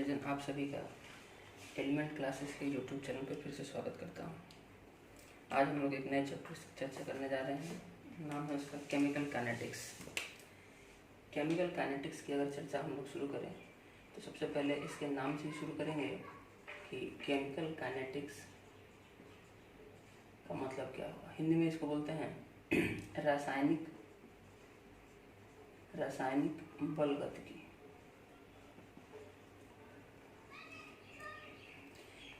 Student, आप सभी का एलिमेंट क्लासेस के यूट्यूब चैनल पर फिर से स्वागत करता हूँ। आज हम लोग एक नए चैप्टर से चर्चा करने जा रहे हैं। नाम है उसका केमिकल काइनेटिक्स। केमिकल काइनेटिक्स की अगर चर्चा हम लोग शुरू करें तो सबसे पहले इसके नाम से ही शुरू करेंगे कि केमिकल काइनेटिक्स का मतलब क्या हुआ। हिंदी में इसको बोलते हैं रासायनिक बल गतिकी।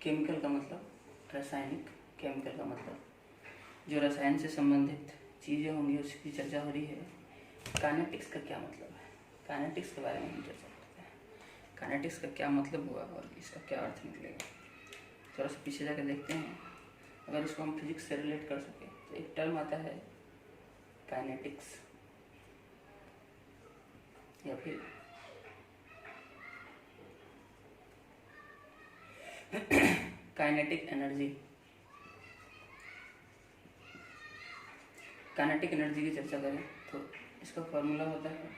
केमिकल का मतलब रासायनिक, केमिकल का मतलब जो रसायन से संबंधित चीज़ें होंगी उसकी चर्चा हो रही है। काइनेटिक्स का क्या मतलब है, काइनेटिक्स के बारे में हम चर्चा करते हैं। काइनेटिक्स का क्या मतलब हुआ और इसका क्या अर्थ निकलेगा, थोड़ा सा पीछे जाकर देखते हैं। अगर इसको हम फिजिक्स से रिलेट कर सकें तो एक टर्म आता है काइनेटिक्स, या फिर काइनेटिक एनर्जी। काइनेटिक एनर्जी की चर्चा करें तो इसका फॉर्मूला होता है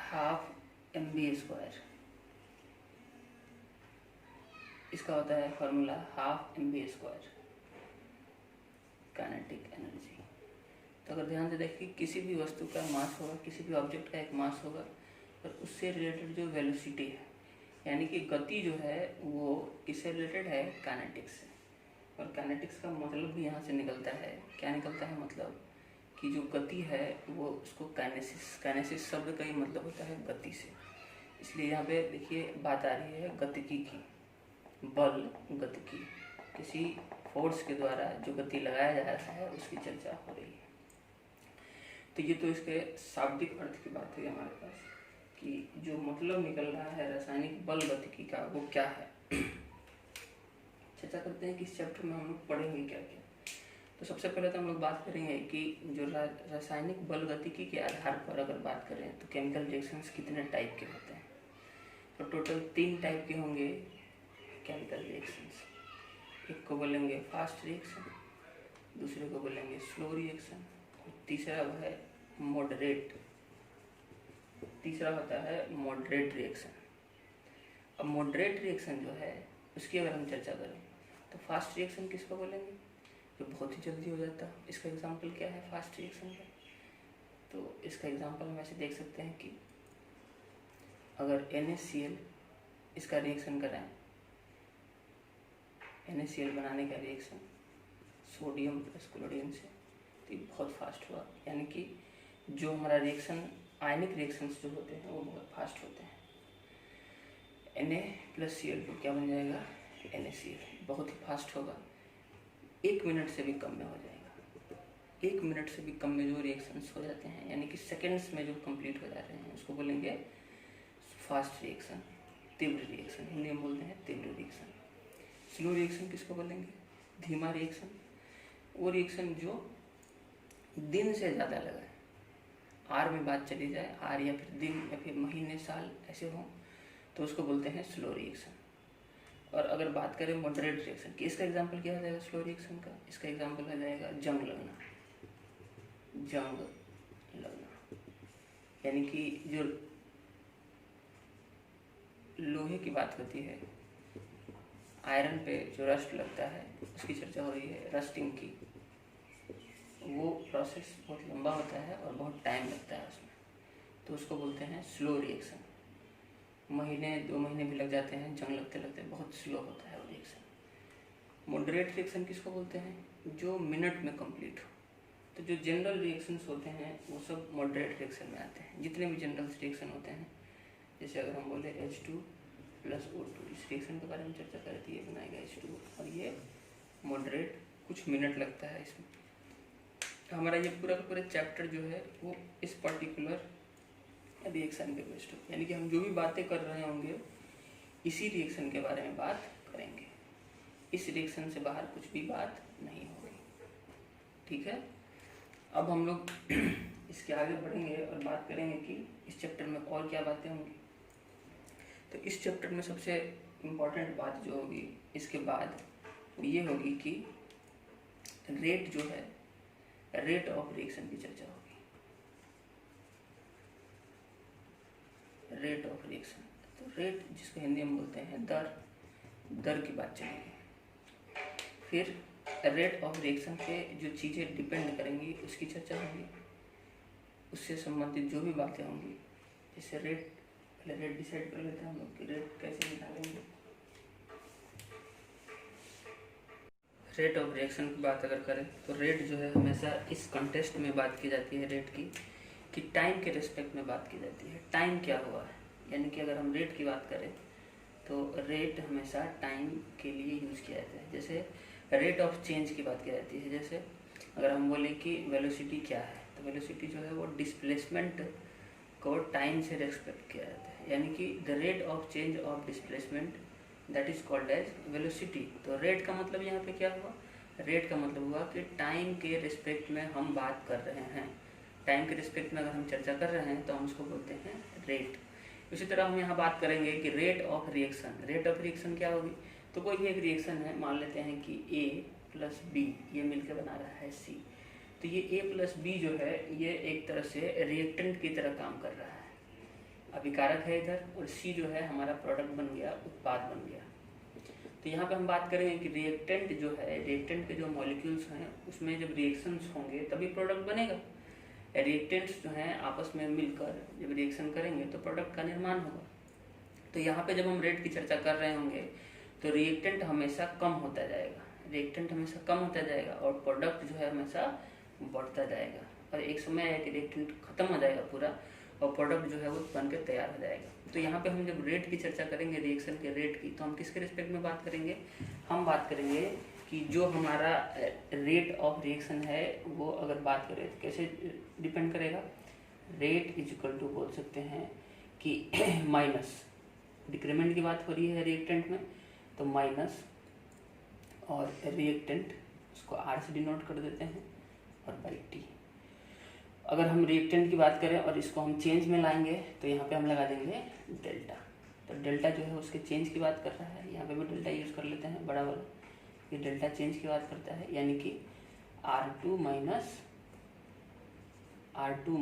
12mv²। इसका होता है फॉर्मूला 12mv², काइनेटिक एनर्जी। तो अगर ध्यान से देखिए, किसी भी वस्तु का मास होगा, किसी भी ऑब्जेक्ट का एक मास होगा, और उससे रिलेटेड जो वेलोसिटी है यानी कि गति जो है वो किससे रिलेटेड है, काइनेटिक्स से। और काइनेटिक्स का मतलब भी यहाँ से निकलता है। क्या निकलता है मतलब कि जो गति है वो उसको काइनेसिस शब्द का ही मतलब होता है गति से। इसलिए यहाँ पे देखिए बात आ रही है गतिकी की, बल गतिकी, किसी फोर्स के द्वारा जो गति लगाया जा रहा है उसकी चर्चा हो रही है। तो ये तो इसके शाब्दिक अर्थ की बात है हमारे पास कि जो मतलब निकल रहा है रासायनिक बल गतिकी का वो क्या है। चर्चा करते हैं कि इस चैप्टर में हम लोग पढ़ेंगे क्या क्या। तो सबसे पहले तो हम लोग बात करेंगे कि जो रासायनिक बल गतिकी के आधार पर अगर बात करें तो केमिकल रिएक्शंस कितने टाइप के होते हैं। तो टोटल 3 टाइप के होंगे केमिकल रिएक्शंस। एक को बोलेंगे फास्ट रिएक्शन, दूसरे को बोलेंगे स्लो रिएक्शन, और तीसरा वो है मॉडरेट। तीसरा होता है मॉडरेट रिएक्शन। अब मॉडरेट रिएक्शन जो है उसकी अगर हम चर्चा करें तो फास्ट रिएक्शन किसको बोलेंगे, जो बहुत ही जल्दी हो जाता है। इसका एग्जांपल क्या है फास्ट रिएक्शन का, तो इसका एग्जांपल हम ऐसे देख सकते हैं कि अगर NaCl इसका रिएक्शन कराएं, NaCl बनाने का रिएक्शन सोडियम प्लस क्लोरीन से, तो ये बहुत फास्ट हुआ। यानी कि जो हमारा रिएक्शन आयनिक रिएक्शंस जो होते हैं वो बहुत फास्ट होते हैं। Na+Cl2 क्या बन जाएगा, NaCl, बहुत ही फास्ट होगा, 1 मिनट से भी कम में हो जाएगा। 1 मिनट से भी कम में जो रिएक्शंस हो जाते हैं यानी कि सेकेंड्स में जो कंप्लीट हो जाते हैं उसको बोलेंगे फास्ट रिएक्शन, तीव्र रिएक्शन। हिंदी में बोलते हैं तीव्र रिएक्शन। स्लो रिएक्शन किसको बोलेंगे, धीमा रिएक्शन। वो रिएक्शन जो दिन से ज़्यादा लगा है, आर में बात चली जाए, आर या फिर दिन या फिर महीने साल ऐसे हों, तो उसको बोलते हैं स्लो रिएक्शन। और अगर बात करें मॉडरेट रिएक्शन की, इसका एग्जांपल क्या हो जाएगा स्लो रिएक्शन का, इसका एग्जांपल हो जाएगा जंग लगना। जंग लगना यानी कि जो लोहे की बात होती है, आयरन पे जो रस्ट लगता है उसकी चर्चा हो रही है, रस्टिंग की। वो प्रोसेस बहुत लंबा होता है और बहुत टाइम लगता है उसमें, तो उसको बोलते हैं स्लो रिएक्शन। महीने 2 महीने भी लग जाते हैं जंग लगते लगते, बहुत स्लो होता है वो रिएक्शन। मॉडरेट रिएक्शन किसको बोलते हैं, जो मिनट में कंप्लीट हो। तो जो जनरल रिएक्शंस होते हैं वो सब मॉडरेट रिएक्शन में आते हैं। जितने भी जनरल रिएक्शन होते हैं, जैसे अगर हम बोले H2+O2, इस रिएक्शन के बारे में चर्चा करें तो ये बनाएगा H2, और ये मॉडरेट, कुछ मिनट लगता है इसमें। हमारा ये पूरा का पूरा चैप्टर जो है वो इस पर्टिकुलर रिएक्शन पे बेस्ड हो, यानी कि हम जो भी बातें कर रहे होंगे इसी रिएक्शन के बारे में बात करेंगे। इस रिएक्शन से बाहर कुछ भी बात नहीं होगी, ठीक है। अब हम लोग इसके आगे बढ़ेंगे और बात करेंगे कि इस चैप्टर में और क्या बातें होंगी। तो इस चैप्टर में सबसे इम्पोर्टेंट बात जो होगी इसके बाद वो ये होगी कि रेट जो है, रेट ऑफ रिएक्शन की चर्चा होगी। Rate of reaction. तो रेट जिसको हिंदी में बोलते हैं दर की बात चलेगी। फिर रेट ऑफ रिएक्शन पे जो चीज़ें डिपेंड करेंगी उसकी चर्चा होगी, उससे संबंधित जो भी बातें होंगी, जैसे रेट, पहले रेट डिसाइड कर लेते हैं हम लोग कि रेट कैसे निकालेंगे। रेट ऑफ रिएक्शन की बात अगर करें तो रेट जो है हमेशा इस कॉन्टेक्स्ट में बात की जाती है रेट की, कि टाइम के रिस्पेक्ट में बात की जाती है। टाइम क्या हुआ है, यानी कि अगर हम रेट की बात करें तो रेट हमेशा टाइम के लिए यूज़ किया जाता है। जैसे रेट ऑफ चेंज की बात की जाती है, जैसे अगर हम बोलें कि वेलोसिटी क्या है, तो वेलोसिटी जो है वो डिस्प्लेसमेंट को टाइम से रेस्पेक्ट किया जाता है, यानी कि the rate of change of displacement that is called as velocity. तो रेट का मतलब यहाँ पे क्या हुआ, रेट का मतलब हुआ कि टाइम के रिस्पेक्ट में हम बात कर रहे हैं, टाइम के रिस्पेक्ट में अगर हम चर्चा कर रहे हैं तो हम उसको बोलते हैं रेट। इसी तरह हम यहाँ बात करेंगे कि rate of reaction. Rate of reaction क्या होगी, तो कोई भी एक रिएक्शन है, मान लेते हैं कि A प्लस B ये मिलकर बना रहा है C, तो ये A प्लस B जो है ये एक तरह से रिएक्टेंट की तरह काम कर रहा है, अभिकारक है इधर, और C जो है हमारा प्रोडक्ट बन गया, उत्पाद बन गया। तो यहाँ पे हम बात करेंगे कि रिएक्टेंट जो है, रिएक्टेंट के जो मॉलिक्यूल्स हैं उसमें जब रिएक्शंस होंगे तभी प्रोडक्ट बनेगा। रिएक्टेंट्स जो हैं आपस में मिलकर जब रिएक्शन करेंगे तो प्रोडक्ट का निर्माण होगा। तो यहाँ पे जब हम रेट की चर्चा कर रहे होंगे तो रिएक्टेंट हमेशा कम होता जाएगा, रिएक्टेंट हमेशा कम होता जाएगा और प्रोडक्ट जो है हमेशा बढ़ता जाएगा, और एक समय है कि रिएक्टेंट खत्म हो जाएगा पूरा और प्रोडक्ट जो है वो बन के तैयार हो जाएगा। तो यहाँ पे हम जब रेट की चर्चा करेंगे, रिएक्शन के रेट की, तो हम किसके रिस्पेक्ट में बात करेंगे, हम बात करेंगे कि जो हमारा रेट ऑफ रिएक्शन है वो अगर बात करें तो कैसे डिपेंड करेगा, रेट इज इक्वल टू बोल सकते हैं कि माइनस, डिक्रीमेंट की बात हो रही है रिएक्टेंट में, तो माइनस और रिएक्टेंट उसको R से डिनोट कर देते हैं और बाई टी। अगर हम रिएक्टेंट की बात करें और इसको हम चेंज में लाएंगे तो यहाँ पे हम लगा देंगे डेल्टा। तो डेल्टा जो है उसके चेंज की बात कर रहा है, यहाँ पे भी डेल्टा यूज़ कर लेते हैं बड़ा वाला, ये डेल्टा चेंज की बात करता है, यानी कि R2 माइनस R1,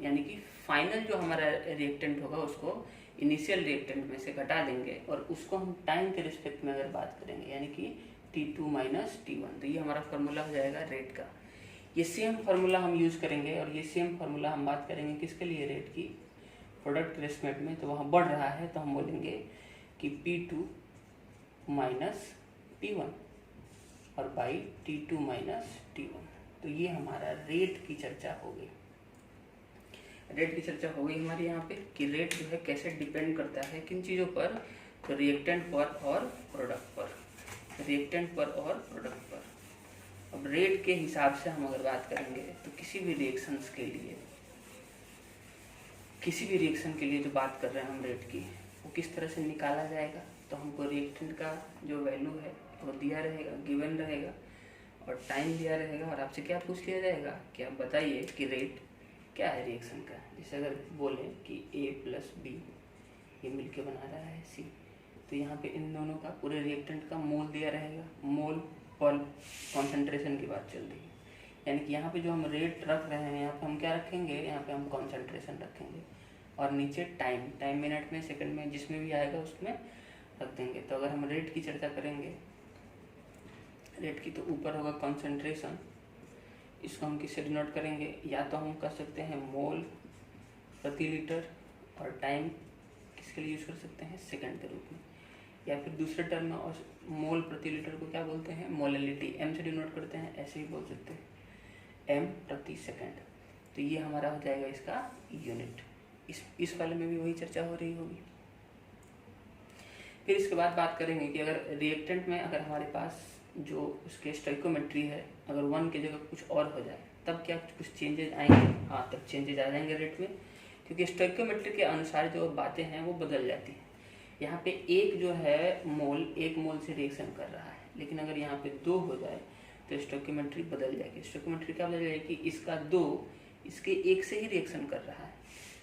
यानी कि फाइनल जो हमारा रिएक्टेंट होगा उसको इनिशियल रिएक्टेंट में से घटा देंगे और उसको हम टाइम के रिस्पेक्ट में अगर बात करेंगे, यानी कि T2 माइनस T1, तो ये हमारा फार्मूला हो जाएगा रेट का। ये सेम फार्मूला हम यूज़ करेंगे और ये सेम फार्मूला हम बात करेंगे किसके लिए, रेट की, प्रोडक्ट रिस्पेक्ट में। तो वहाँ बढ़ रहा है तो हम बोलेंगे कि P2 माइनस P1 और बाई T2 माइनस T1। तो ये हमारा रेट की चर्चा हो गई। रेट की चर्चा हो गई हमारी यहाँ पे कि रेट जो है कैसे डिपेंड करता है किन चीज़ों पर, तो रिएक्टेंट पर और प्रोडक्ट पर, रिएक्टेंट पर और प्रोडक्ट पर। अब रेट के हिसाब से हम अगर बात करेंगे तो किसी भी रिएक्शंस के लिए, किसी भी रिएक्शन के लिए जो बात कर रहे हैं हम रेट की, वो किस तरह से निकाला जाएगा, तो हमको रिएक्टेंट का जो वैल्यू है वो दिया रहेगा, गिवन रहेगा, और टाइम दिया रहेगा, और आपसे क्या पूछ लिया जाएगा कि आप बताइए कि रेट क्या है रिएक्शन का। जैसे अगर बोले कि A प्लस B ये मिलके बना रहा है C, तो यहाँ पे इन दोनों का पूरे रिएक्टेंट का मोल दिया रहेगा, मोल पर कॉन्सेंट्रेशन की बात चल रही है, यानी कि यहाँ पे जो हम रेट रख रहे हैं यहाँ पे हम क्या रखेंगे, यहाँ पे हम कॉन्सेंट्रेशन रखेंगे, और नीचे टाइम मिनट में, सेकंड में, जिसमें भी आएगा उसमें रख देंगे। तो अगर हम रेट की चर्चा करेंगे, रेट की, तो ऊपर होगा कॉन्सेंट्रेशन, इसको हम किससे डिनोट करेंगे, या तो हम कर सकते हैं मोल प्रति लीटर, और टाइम किसके लिए यूज़ कर सकते हैं, सेकंड के रूप में, या फिर दूसरे टर्म में और मोल प्रति लीटर को क्या बोलते हैं, मोलैलिटी, M से डिनोट करते हैं, ऐसे ही बोल सकते हैं M प्रति सेकंड। तो ये हमारा हो जाएगा इसका यूनिट। इस वाले में भी वही चर्चा हो रही होगी। फिर इसके बाद बात करेंगे कि अगर रिएक्टेंट में अगर हमारे पास जो उसके स्टोइकोमेट्री है अगर 1 की जगह कुछ और हो जाए तब क्या कुछ चेंजेस आएंगे, हाँ तब चेंजेस आ जाएंगे रेट में, क्योंकि स्टोइकोमेट्री के अनुसार जो बातें हैं वो बदल जाती हैं। यहाँ पे एक जो है मोल 1 मोल से रिएक्शन कर रहा है, लेकिन अगर यहाँ पे 2 हो जाए तो स्टोइकोमेट्री बदल जाएगी। स्टोइकोमेट्री क्या बदल जाएगी, इसका 2 इसके 1 से ही रिएक्शन कर रहा है,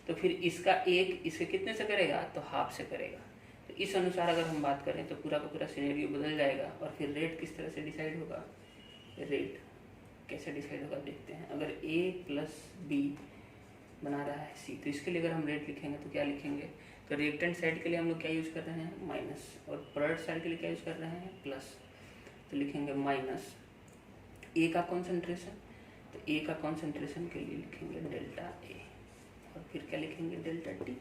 तो फिर इसका 1 इसके कितने से करेगा, तो हाफ से करेगा। तो इस अनुसार अगर हम बात करें तो पूरा का पूरा सिनेरियो बदल जाएगा। और फिर रेट किस तरह से डिसाइड होगा, रेट कैसे डिसाइड होगा देखते हैं। अगर A प्लस B बना रहा है सी। तो इसके लिए अगर हम रेट लिखेंगे तो क्या लिखेंगे, तो रिएक्टेंट साइड के लिए हम लोग क्या यूज़ कर रहे हैं माइनस, और प्रोडक्ट साइड के लिए क्या यूज़ कर रहे हैं प्लस। तो लिखेंगे माइनस ए का कॉन्सेंट्रेशन, तो ए का कॉन्सेंट्रेशन के लिए लिखेंगे डेल्टा ए, और फिर क्या लिखेंगे डेल्टा टी।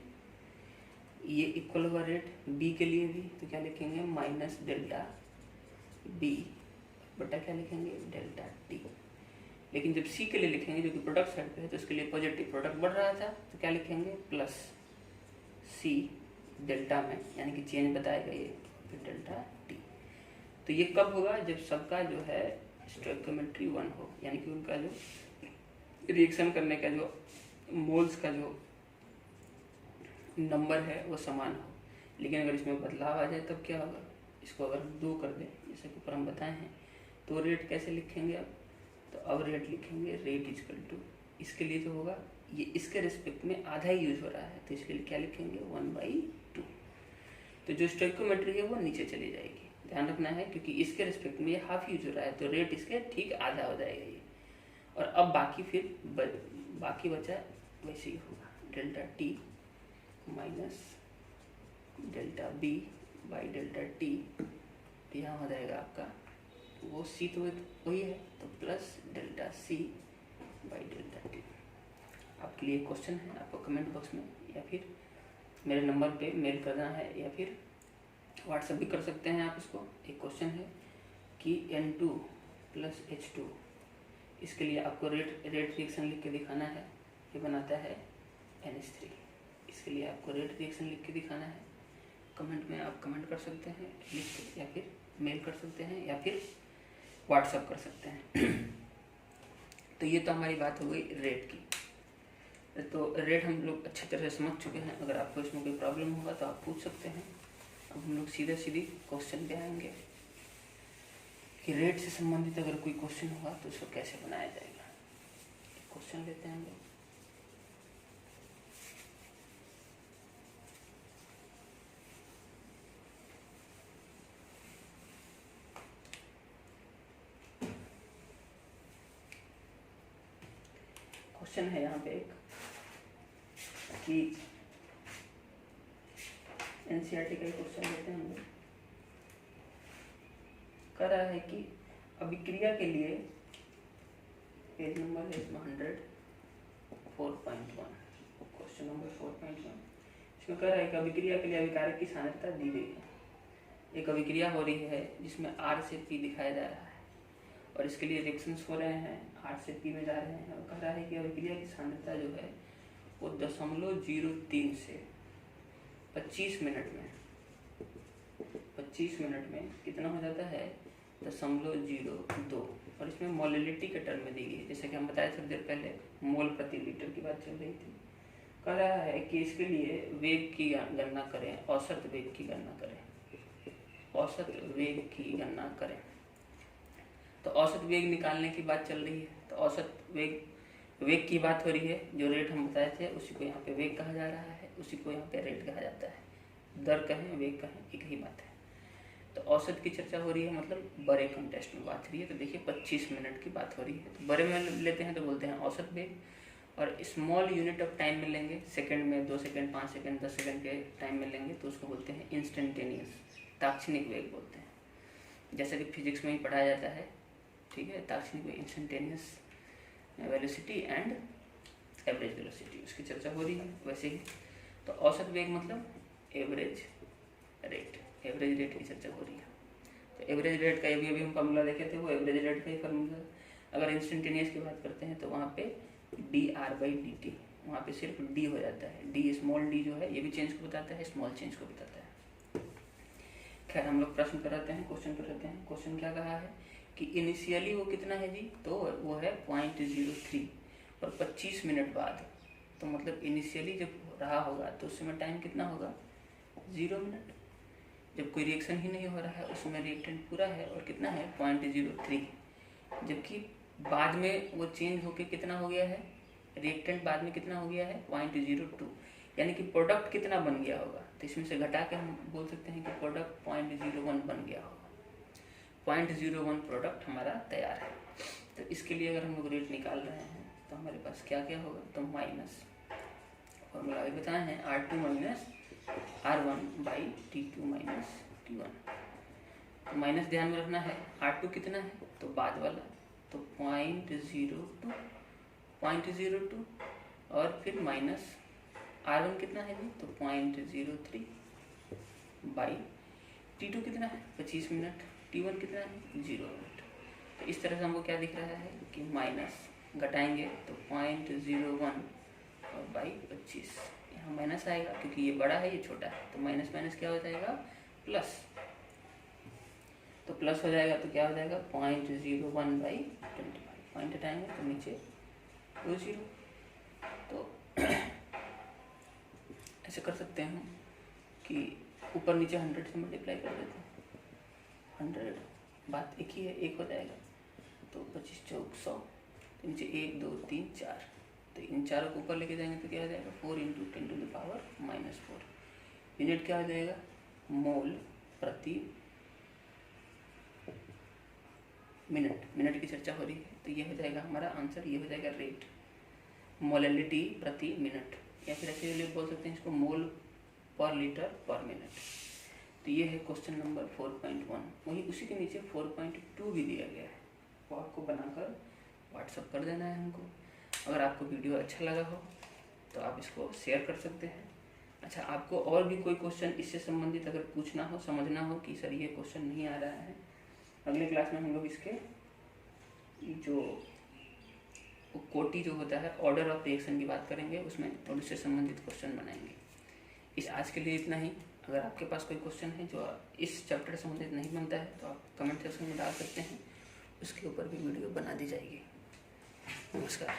ये इक्वल होगा रेट बी के लिए भी, तो क्या लिखेंगे माइनस डेल्टा बी बटा क्या लिखेंगे डेल्टा टी। लेकिन जब सी के लिए लिखेंगे जो कि प्रोडक्ट साइड पे है, तो उसके लिए पॉजिटिव प्रोडक्ट बढ़ रहा था, तो क्या लिखेंगे प्लस सी डेल्टा में, यानी कि चेंज बताएगा ये, फिर डेल्टा टी। तो ये कब होगा, जब सबका जो है स्टोइकियोमेट्री 1 हो, यानी कि उनका जो रिएक्शन करने का जो मोल्स का जो नंबर है वो समान हो। लेकिन अगर इसमें बदलाव आ जाए तब क्या होगा, इसको अगर हम 2 कर दें जैसे कि ऊपर हम बताए हैं, तो रेट कैसे लिखेंगे अब, तो अब रेट लिखेंगे रेट इजकल टू, इसके लिए जो होगा ये इसके रिस्पेक्ट में आधा ही यूज हो रहा है, तो इसके लिए क्या लिखेंगे 1/2। तो जो स्टोइकियोमेट्री है वो नीचे चली जाएगी, ध्यान रखना है, क्योंकि इसके रिस्पेक्ट में ये हाफ यूज हो रहा है, तो रेट इसके ठीक आधा हो जाएगा ये। और अब बाकी फिर बाकी बचा वैसे ही होगा, delta T minus delta B by delta T, यहाँ हो जाएगा आपका वो सी तो वही है, तो plus delta C by delta T. आपके लिए क्वेश्चन है, आपको कमेंट बॉक्स में या फिर मेरे नंबर पे मेल करना है, या फिर व्हाट्सएप भी कर सकते हैं आप इसको। एक क्वेश्चन है कि N2 प्लस H2, इसके लिए आपको रेट रिएक्शन लिख के दिखाना है, ये बनाता है NH3। इसके लिए आपको रेट रिएक्शन लिख के दिखाना है, कमेंट में आप कमेंट कर सकते हैं लिख के, या फिर मेल कर सकते हैं, या फिर व्हाट्सएप कर सकते हैं। तो ये तो हमारी बात हो गई रेट की। तो रेट हम लोग अच्छी तरह से समझ चुके हैं, अगर आपको इसमें कोई प्रॉब्लम होगा तो आप पूछ सकते हैं। अब हम लोग सीधे क्वेश्चन पे आएंगे कि रेट से संबंधित अगर कोई क्वेश्चन होगा तो उसको कैसे बनाया जाएगा। क्वेश्चन लेते हैं हम लोग। क्वेश्चन है यहाँ पे एक कि एनसीईआरटी का क्वेश्चन लेते हैं हम लोग। कह रहा है कि अभिक्रिया के लिए, पेज नंबर है इसमें 104.1, क्वेश्चन नंबर 4.1। इसमें कह रहा है कि अभिक्रिया के लिए अभिकारक की सांद्रता दी गई है। एक अभिक्रिया हो रही है जिसमें R से P दिखाया जा रहा है, और इसके लिए रिएक्शंस हो रहे हैं, R से P में जा रहे हैं, और कह रहा है कि अभिक्रिया की सांद्रता जो है वो 0.03 से 25 मिनट में कितना हो जाता है 0.02, और इसमें मोलिलिटी के टर्म में दी गई है, जैसे कि हम बताए थोड़ी देर पहले मोल प्रति लीटर की बात चल रही थी। कह रहा है कि इसके लिए वेग की गणना करें, औसत वेग की गणना करें, औसत वेग की गणना करें। तो औसत वेग निकालने की बात चल रही है, तो औसत वेग की बात हो रही है। जो रेट हम बताए थे उसी को यहाँ पे वेग कहा जा रहा है, उसी को यहाँ पे रेट कहा जाता है। दर कहें वेग कहें एक ही बात है। तो औसत की चर्चा हो रही है, मतलब बड़े कंटेस्ट में बात हो रही है। तो देखिए 25 मिनट की बात हो रही है, तो बड़े में लेते हैं तो बोलते हैं औसत वेग, और स्मॉल यूनिट ऑफ टाइम में लेंगे, सेकंड में 2 सेकंड 5 सेकंड 10 सेकंड के टाइम में लेंगे तो उसको बोलते हैं इंस्टेंटेनियस, ताक्षणिक वेग बोलते हैं, जैसे कि फिजिक्स में ही पढ़ाया जाता है। ठीक है, ताक्षणिक वेग, instantaneous velocity and average velocity, उसकी चर्चा हो रही है। वैसे ही तो औसत वेग मतलब एवरेज रेट, एवरेज रेट की चर्चा हो रही है। तो एवरेज रेट का अभी हम फार्मूला देखे थे, वो एवरेज रेट का ही फार्मूला। अगर इंस्टेंटेनियस की बात करते हैं तो वहाँ पे dr/dt, वहाँ पे सिर्फ d हो जाता है। d स्मॉल d जो है ये भी चेंज को बताता है, स्मॉल चेंज को बताता है। खैर हम लोग प्रश्न कराते हैं, क्वेश्चन कराते हैं। क्वेश्चन क्या कहा है कि इनिशियली वो कितना है जी, तो वो है 0.03, और 25 मिनट बाद, तो मतलब इनिशियली जब रहा होगा तो उस समय टाइम कितना होगा 0 मिनट। जब कोई रिएक्शन ही नहीं हो रहा है उसमें रिएक्टेंट पूरा है और कितना है 0.03, जबकि बाद में वो चेंज होके कितना हो गया है, रिएक्टेंट बाद में कितना हो गया है 0.02, यानी कि प्रोडक्ट कितना बन गया होगा। तो इसमें से घटा के हम बोल सकते हैं कि प्रोडक्ट 0.01 बन गया होगा। 0.01 प्रोडक्ट हमारा तैयार है। तो इसके लिए अगर हम लोग रेट निकाल रहे हैं तो हमारे पास क्या क्या होगा, तो माइनस फॉर्मूला अभी बताए हैं, R2 minus R1/T2 minus T1। तो माइनस ध्यान में रखना है, R2 कितना है तो बाद वाला, तो 0.02 और फिर माइनस R1 कितना है भी तो 0.03 बाई T2 कितना है 25 मिनट, T1 कितना है 0 मिनट। तो इस तरह से हमको क्या दिख रहा है कि माइनस घटाएंगे तो 0.01 और बाई 25, यहाँ माइनस आएगा क्योंकि ये बड़ा है ये छोटा है, तो माइनस माइनस क्या हो जाएगा प्लस, तो प्लस हो जाएगा तो क्या हो जाएगा 0.01/25, पॉइंट हटाएंगे तो नीचे 0। तो ऐसे कर सकते हैं कि ऊपर नीचे 100 से मल्टीप्लाई कर देते हैं, 100 बात एक ही है, एक हो जाएगा तो 25 चौक 100, तो नीचे 1 2 3 4, तो इन चारों को ऊपर लेके जाएंगे तो क्या हो जाएगा 4 × 10⁻⁻⁴। यूनिट क्या हो जाएगा मोल प्रति मिनट, मिनट की चर्चा हो रही है तो ये हो जाएगा हमारा आंसर, ये हो जाएगा रेट, मोलैलिटी प्रति मिनट, या फिर ऐसे लिए बोल सकते हैं इसको मोल पर लीटर पर मिनट। तो ये है क्वेश्चन नंबर 4.1। वहीं उसी के नीचे 4.2 भी दिया गया है, वो आपको बनाकर व्हाट्सअप कर देना है हमको। अगर आपको वीडियो अच्छा लगा हो तो आप इसको शेयर कर सकते हैं। अच्छा, आपको और भी कोई क्वेश्चन इससे संबंधित अगर पूछना हो, समझना हो कि सर ये क्वेश्चन नहीं आ रहा है, अगले क्लास में हम लोग इसके जो कोटि जो होता है ऑर्डर ऑफ रिएक्शन की बात करेंगे उसमें, और उससे संबंधित क्वेश्चन बनाएंगे। इस आज के लिए इतना ही। अगर आपके पास कोई क्वेश्चन है जो इस चैप्टर से संबंधित नहीं बनता है तो आप कमेंट सेक्शन में डाल सकते हैं, उसके ऊपर भी वीडियो बना दी जाएगी। नमस्कार।